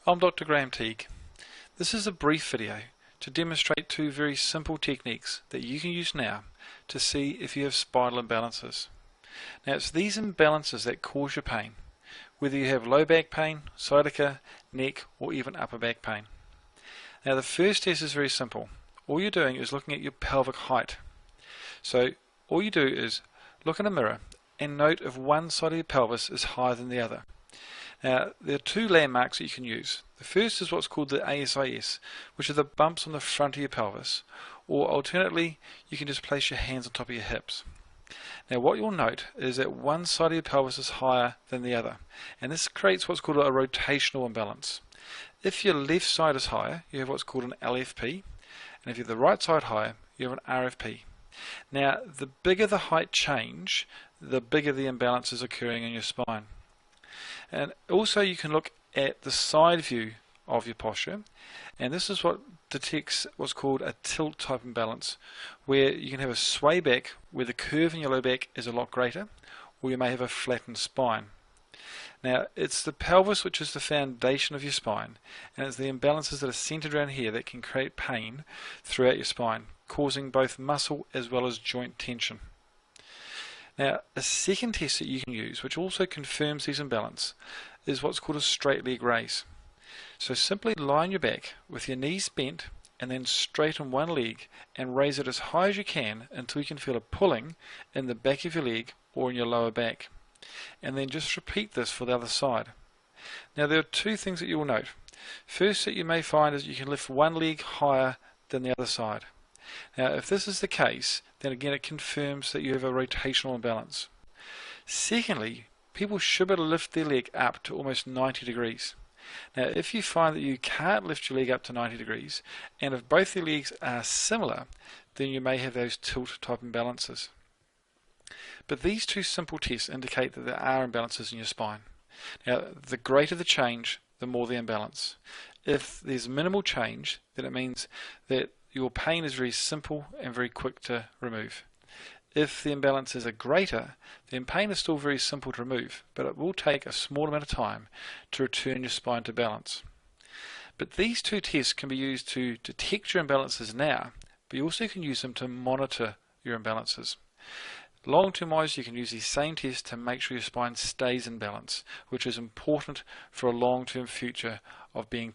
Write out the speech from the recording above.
I'm Dr. Graham Teague. This is a brief video to demonstrate two very simple techniques that you can use now to see if you have spinal imbalances. Now it's these imbalances that cause your pain, whether you have low back pain, sciatica, neck or even upper back pain. Now the first test is very simple. All you're doing is looking at your pelvic height. So all you do is look in a mirror and note if one side of your pelvis is higher than the other. Now, there are two landmarks that you can use. The first is what's called the ASIS, which are the bumps on the front of your pelvis, or alternately, you can just place your hands on top of your hips. Now, what you'll note is that one side of your pelvis is higher than the other, and this creates what's called a rotational imbalance. If your left side is higher, you have what's called an LFP, and if you have the right side higher, you have an RFP. Now, the bigger the height change, the bigger the imbalance is occurring in your spine. And also you can look at the side view of your posture, and this is what detects what's called a tilt type imbalance, where you can have a sway back where the curve in your low back is a lot greater, or you may have a flattened spine. Now it's the pelvis which is the foundation of your spine, and it's the imbalances that are centered around here that can create pain throughout your spine, causing both muscle as well as joint tension. Now, a second test that you can use, which also confirms these imbalances, is what's called a straight leg raise. So simply lie on your back with your knees bent and then straighten one leg and raise it as high as you can until you can feel a pulling in the back of your leg or in your lower back. And then just repeat this for the other side. Now, there are two things that you will note. First, that you may find is you can lift one leg higher than the other side. Now, if this is the case, then again it confirms that you have a rotational imbalance. Secondly, people should be able to lift their leg up to almost 90 degrees. Now, if you find that you can't lift your leg up to 90 degrees, and if both your legs are similar, then you may have those tilt type imbalances. But these two simple tests indicate that there are imbalances in your spine. Now, the greater the change, the more the imbalance. If there's minimal change, then it means that your pain is very simple and very quick to remove. If the imbalances are greater, then pain is still very simple to remove, but it will take a small amount of time to return your spine to balance. But these two tests can be used to detect your imbalances now, but you also can use them to monitor your imbalances. Long-term wise, you can use these same tests to make sure your spine stays in balance, which is important for a long-term future of being